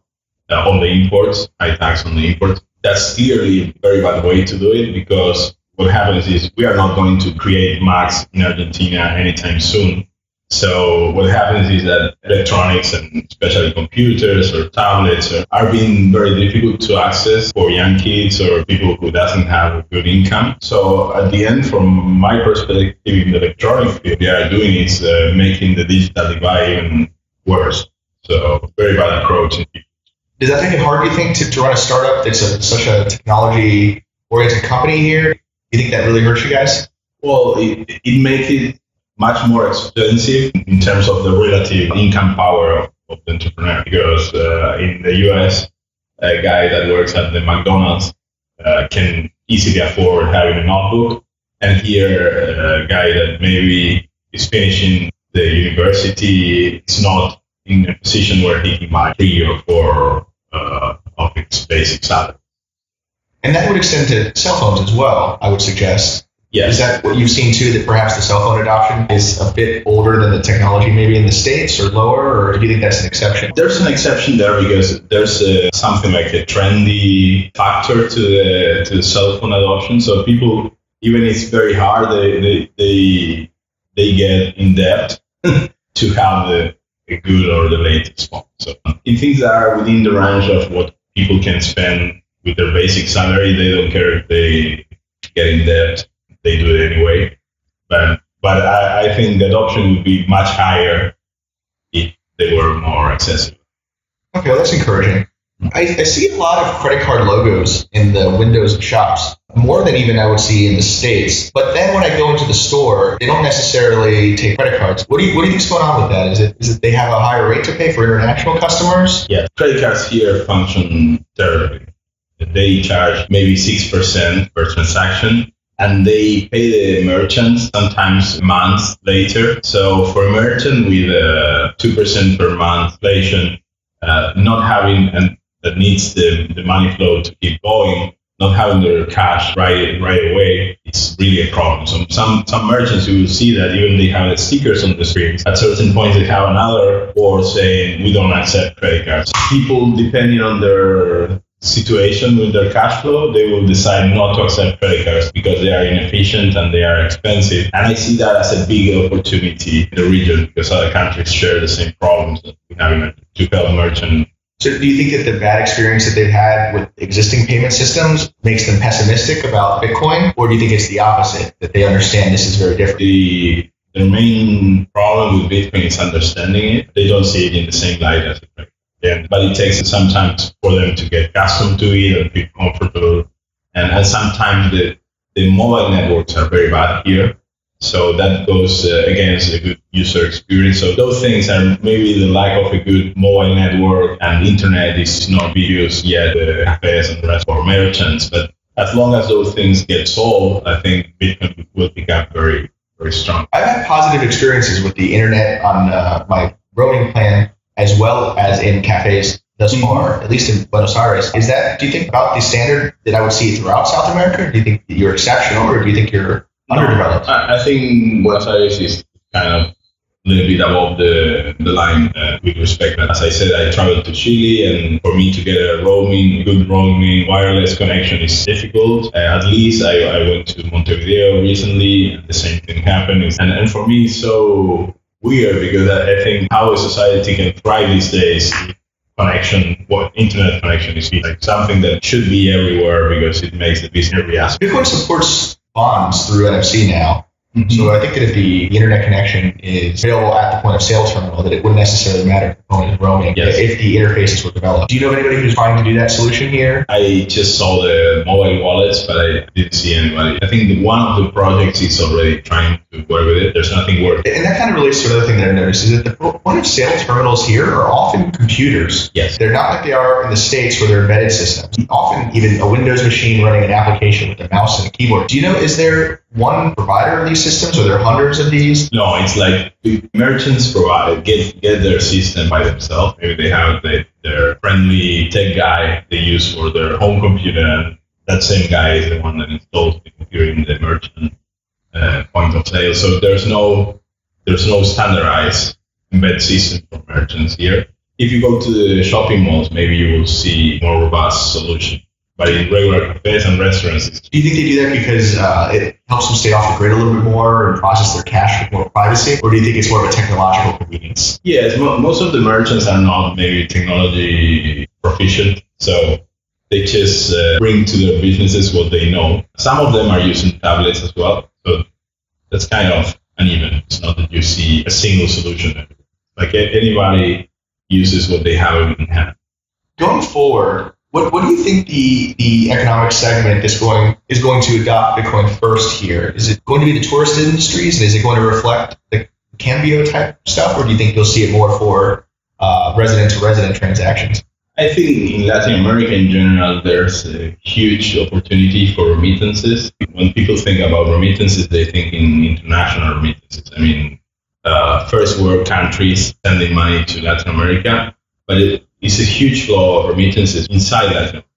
on the imports, high tax on the imports. That's clearly a very bad way to do it, because what happens is we are not going to create Macs in Argentina anytime soon. So what happens is that electronics, and especially computers or tablets, are being very difficult to access for young kids or people who doesn't have a good income. So at the end, from my perspective, in the electronic field, they are doing is making the digital divide even worse. So very bad approach. Does that make it hard, do you think, to run a startup that's such a technology-oriented company here? Do you think that really hurts you guys? Well, it makes it much more expensive in terms of the relative income power of the entrepreneur. Because in the US, a guy that works at the McDonald's can easily afford having a notebook. And here, a guy that maybe is finishing the university, it's not in a position where he can buy 3 or 4 of its basic salary. And that would extend to cell phones as well, I would suggest. Yes. Is that what you've seen too, that perhaps the cell phone adoption is a bit older than the technology maybe in the States, or lower, or do you think that's an exception? There's an exception there because there's something like a trendy factor to the cell phone adoption. So people, even if it's very hard, they get in debt to have a good or the latest phone. So in things that are within the range of what people can spend with their basic salary, they don't care if they get in debt. They do it anyway. But I think the adoption would be much higher if they were more accessible. Okay, well, that's encouraging. I see a lot of credit card logos in the windows of shops, more than even I would see in the States. But then when I go into the store, they don't necessarily take credit cards. What do you think's going on with that? Is it they have a higher rate to pay for international customers? Yeah, credit cards here function terribly. They charge maybe 6% per transaction, and they pay the merchants sometimes months later. So for a merchant with 2% per month inflation, not having that needs the money flow to keep going, not having their cash right away, it's really a problem. So some merchants, you will see that even they have the stickers on the screens. At certain points, they have another board saying we don't accept credit cards. People, depending on their situation with their cash flow, they will decide not to accept credit cards because they are inefficient and they are expensive. And I see that as a big opportunity in the region because other countries share the same problems that we have to help merchants. So do you think that the bad experience that they've had with existing payment systems makes them pessimistic about Bitcoin? Or do you think it's the opposite, that they understand this is very different? The main problem with Bitcoin is understanding it. They don't see it in the same light as a credit card. But it takes some time for them to get accustomed to it and feel comfortable. And sometimes the mobile networks are very bad here. So that goes against a good user experience. So those things are maybe the lack of a good mobile network and internet is not used yet, the cafes and the rest for merchants. But as long as those things get solved, I think Bitcoin will become very, very strong. I've had positive experiences with the internet on my roaming plan as well as in cafes thus far, at least in Buenos Aires. Do you think about the standard that I would see throughout South America? Or do you think that you're exceptional or do you think you're underdeveloped? I think Buenos Aires is kind of a little bit above the line with respect. As I said, I traveled to Chile, and for me to get a good roaming wireless connection is difficult. At least I went to Montevideo recently, and the same thing happened. And for me, it's so weird because I think how a society can thrive these days. Internet connection is like something that should be everywhere because it makes the business every aspect. Bitcoin supports bonds through NFC now. Mm-hmm. So I think that if the internet connection is available at the point of sale terminal, that it wouldn't necessarily matter if the phone is roaming if the interfaces were developed. Do you know of anybody who's trying to do that solution here? I just saw the mobile wallets, but I didn't see anybody. I think one of the projects is already trying to work with it. There's nothing working. And that kind of relates to another thing that I've noticed is that the point of sale terminals here are often computers. Yes. They're not like they are in the States where they're embedded systems. Often even a Windows machine running an application with a mouse and a keyboard. Do you know, is there one provider of these systems, or are there hundreds of these? No, it's like merchants get their system by themselves. Maybe they have their friendly tech guy they use for their home computer, and that same guy is the one that installs the computer in the merchant point of sale. So there's no standardized embedded system for merchants here. If you go to the shopping malls, maybe you will see more robust solution. But in regular cafes and restaurants, do you think they do that because it helps them stay off the grid a little bit more and process their cash with more privacy? Or do you think it's more of a technological convenience? Yes, most of the merchants are not maybe technology proficient. So they just bring to their businesses what they know. Some of them are using tablets as well. So that's kind of uneven. It's not that you see a single solution. Like anybody uses what they have in hand. Going forward, what do you think the economic segment is going to adopt Bitcoin first here? Is it going to be the tourist industries, and is it going to reflect the Cambio type stuff, or do you think you'll see it more for resident-to-resident transactions? I think in Latin America in general, there's a huge opportunity for remittances. When people think about remittances, they think in international remittances. I mean, first world countries sending money to Latin America, but it's a huge flow of remittances inside Latin America.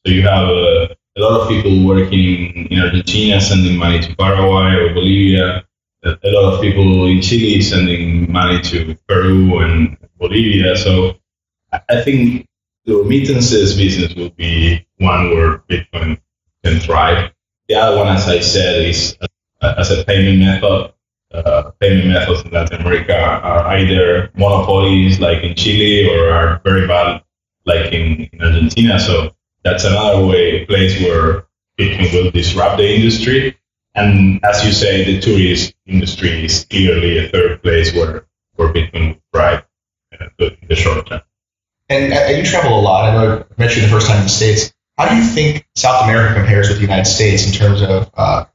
So you have a lot of people working in Argentina sending money to Paraguay or Bolivia. A lot of people in Chile sending money to Peru and Bolivia. So I think the remittances business will be one where Bitcoin can thrive. The other one, as I said, is as a payment method. Payment methods in Latin America are either monopolies like in Chile or are very bad like in Argentina. So that's another place where Bitcoin will disrupt the industry. And as you say, the tourist industry is clearly a third place where Bitcoin will thrive in the short term. And you travel a lot. I know I met you the first time in the States. How do you think South America compares with the United States in terms of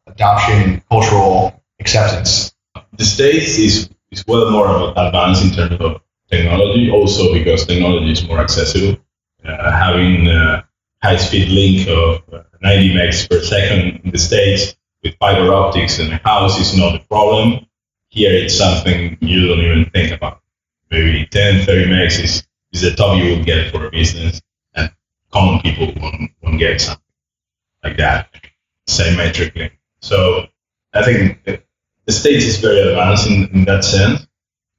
adoption and cultural acceptance? The States is well more advanced in terms of technology, also because technology is more accessible. Having a high-speed link of 90 megs per second in the States with fiber optics in a house is not a problem. Here it's something you don't even think about. Maybe 10, 30 megs is the top you will get for a business. And common people won't get something like that symmetrically. So I think the States is very advanced in that sense.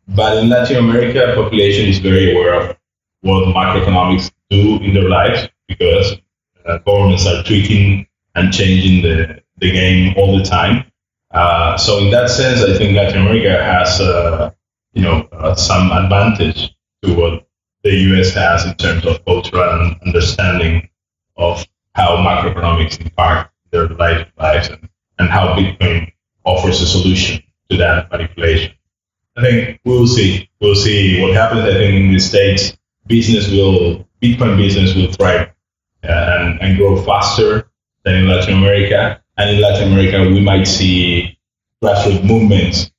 But in Latin America, population is very aware of what macroeconomics do in their lives because governments are tweaking and changing the game all the time. So in that sense, I think Latin America has some advantage to what the US has in terms of cultural understanding of how macroeconomics impact their lives and how Bitcoin offers a solution to that manipulation. I think we'll see. We'll see what happens. I think in the States, Bitcoin business will thrive and grow faster than in Latin America. And in Latin America, we might see grassroots movements,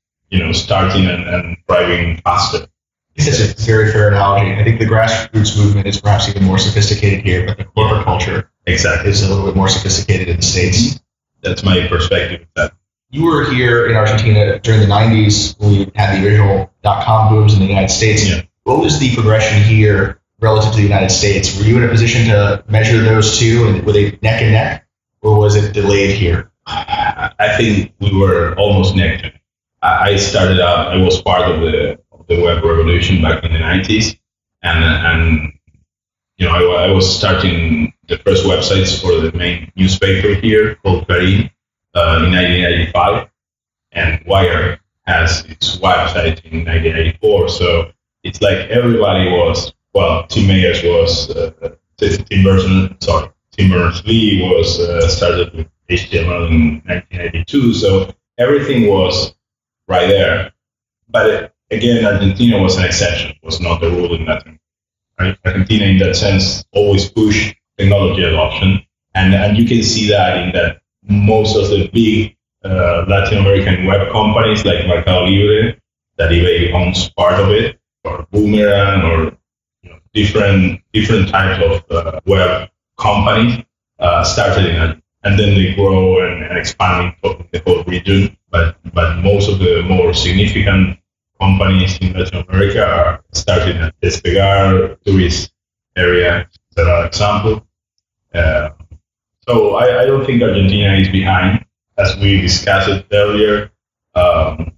starting and thriving faster. I think that's a very fair analogy. I think the grassroots movement is perhaps even more sophisticated here, but the corporate culture exactly is a little bit more sophisticated in the States. That's my perspective of that. You were here in Argentina during the 90s when we had the original .com booms in the United States. Yeah. What was the progression here relative to the United States? Were you in a position to measure those two, and were they neck and neck, or was it delayed here? I think we were almost neck and neck. I started out, I was part of the web revolution back in the 90s, and I was starting the first websites for the main newspaper here called Clarín. In 1995, and Wire has its website in 1994. So it's like everybody was, Tim Mayers was, Tim Berners-Lee was started with HTML in 1992. So everything was right there. But again, Argentina was an exception, was not the rule in Latin America. Argentina, in that sense, always pushed technology adoption, and you can see that in that most of the big Latin American web companies like Mercado Libre, that eBay owns part of it, or Boomerang, or different types of web companies started in it, and then they grow and expand in the whole region. But most of the more significant companies in Latin America are started in Despegar, tourist area, that are example. So I don't think Argentina is behind. As we discussed it earlier,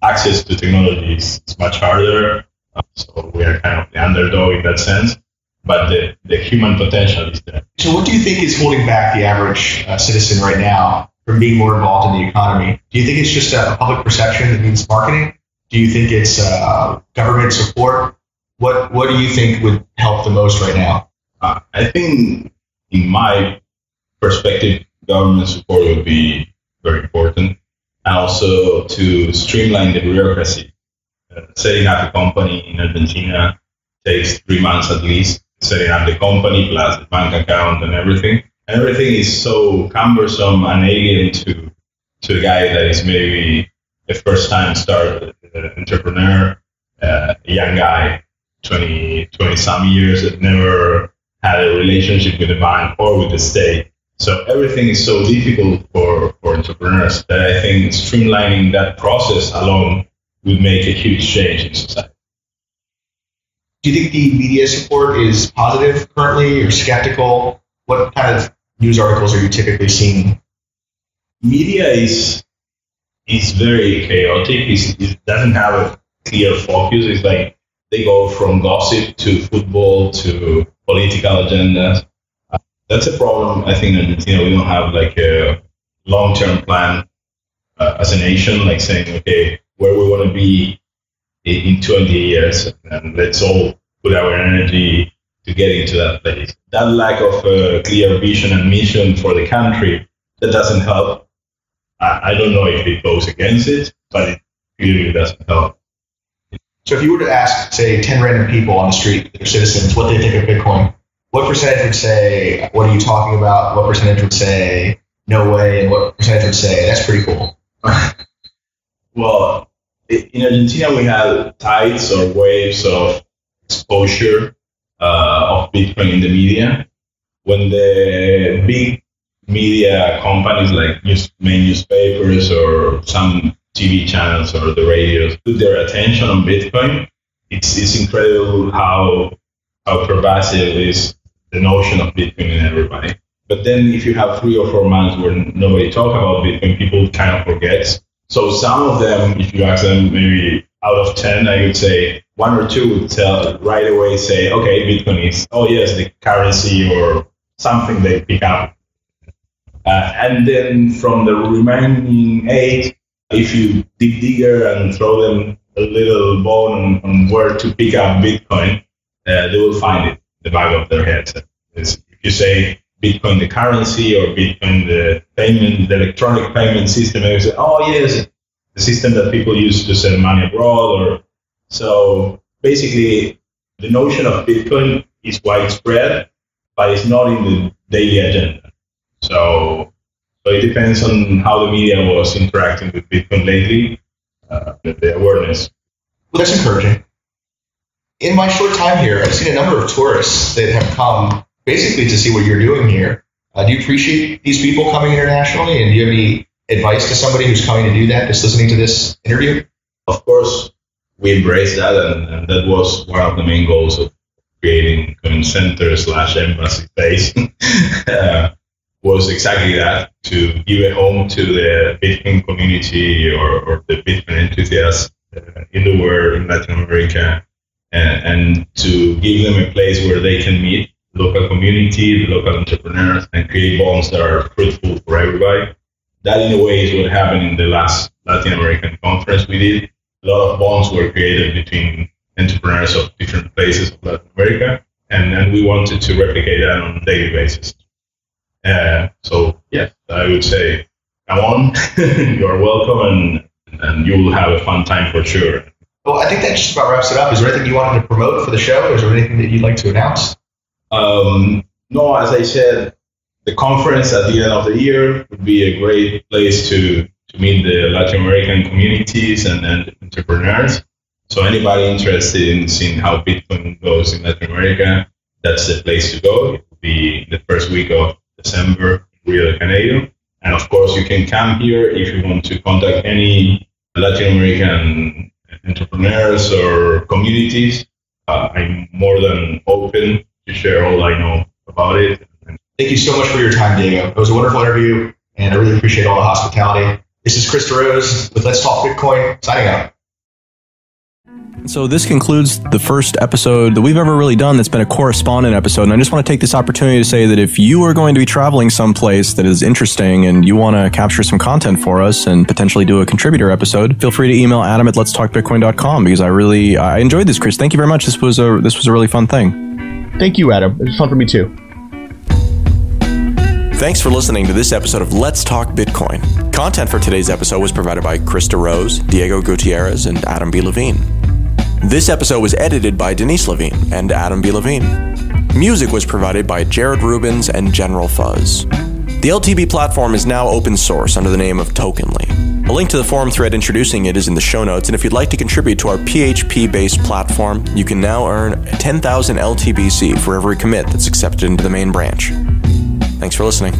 access to technology is much harder. So we are kind of the underdog in that sense. But the human potential is there. So what do you think is holding back the average citizen right now from being more involved in the economy? Do you think it's just a public perception that means marketing? Do you think it's government support? What do you think would help the most right now? I think, in my perspective, government support would be very important. And also to streamline the bureaucracy. Setting up a company in Argentina takes 3 months at least. Setting up the company plus the bank account and everything. And everything is so cumbersome and alien to a guy that is maybe a first time start entrepreneur, a young guy, 20 some years, that never had a relationship with the bank or with the state. So everything is so difficult for entrepreneurs that I think streamlining that process alone would make a huge change in society. Do you think the media support is positive currently or skeptical? What kind of news articles are you typically seeing? Media is very chaotic. It doesn't have a clear focus. It's like they go from gossip to football to political agendas. That's a problem. I think in Argentina we don't have like a long-term plan as a nation, like saying, okay, where we want to be in 20 years, and let's all put our energy to get into that place. That lack of clear vision and mission for the country, that doesn't help. I don't know if it goes against it, but it clearly doesn't help. So if you were to ask, say, 10 random people on the street, their citizens, what they think of Bitcoin, what percentage would say, what are you talking about? What percentage would say, no way? And what percentage would say, that's pretty cool? Well, in Argentina, we have tides or waves of exposure of Bitcoin in the media. When the big media companies like main newspapers or some TV channels or the radios put their attention on Bitcoin, it's incredible how pervasive is the notion of Bitcoin in everybody. But then if you have 3 or 4 months where nobody talk about Bitcoin, people kind of forget. So some of them, if you ask them, maybe out of 10, I would say 1 or 2 would tell right away, say, okay, Bitcoin is, oh yes, the currency or something they pick up. And then from the remaining 8, if you dig deeper and throw them a little bone on where to pick up Bitcoin, they will find it in the back of their heads. If you say Bitcoin the currency or Bitcoin the payment, the electronic payment system, and you say, oh yes, the system that people use to send money abroad. Or so basically, the notion of Bitcoin is widespread, but it's not in the daily agenda. So it depends on how the media was interacting with Bitcoin lately, the awareness. Well, that's encouraging. In my short time here, I've seen a number of tourists that have come basically to see what you're doing here. Do you appreciate these people coming internationally? And do you have any advice to somebody who's coming to do that, just listening to this interview? Of course, we embrace that, and that was one of the main goals of creating Coin Center / Embassy Space. Was exactly that, to give a home to the Bitcoin community or the Bitcoin enthusiasts in the world, in Latin America, and to give them a place where they can meet the local community, the local entrepreneurs, and create bonds that are fruitful for everybody. That, in a way, is what happened in the last Latin American conference we did. A lot of bonds were created between entrepreneurs of different places of Latin America, and we wanted to replicate that on a daily basis. So, yes, I would say, come on, you're welcome, and you will have a fun time for sure. Well, I think that just about wraps it up. Is there anything you wanted to promote for the show? Is there anything that you'd like to announce? No, as I said, the conference at the end of the year would be a great place to meet the Latin American communities and entrepreneurs. So anybody interested in seeing how Bitcoin goes in Latin America, that's the place to go. It will be the first week of December, Rio de Janeiro. And of course, you can come here if you want to contact any Latin American entrepreneurs or communities. I'm more than open to share all I know about it. Thank you so much for your time, Diego. It was a wonderful interview, and I really appreciate all the hospitality. This is Chris DeRose with Let's Talk Bitcoin, signing out. So this concludes the first episode that we've ever really done that's been a correspondent episode. And I just want to take this opportunity to say that if you are going to be traveling someplace that is interesting and you want to capture some content for us and potentially do a contributor episode, feel free to email Adam at letstalkbitcoin.com, because I enjoyed this, Chris. Thank you very much. This was a really fun thing. Thank you, Adam. It was fun for me too. Thanks for listening to this episode of Let's Talk Bitcoin. Content for today's episode was provided by Chris DeRose, Diego Gutierrez, and Adam B. Levine. This episode was edited by Denise Levine and Adam B. Levine. Music was provided by Jared Rubens and General Fuzz. The LTB platform is now open source under the name of Tokenly. A link to the forum thread introducing it is in the show notes, and if you'd like to contribute to our PHP-based platform, you can now earn 10,000 LTBC for every commit that's accepted into the main branch. Thanks for listening.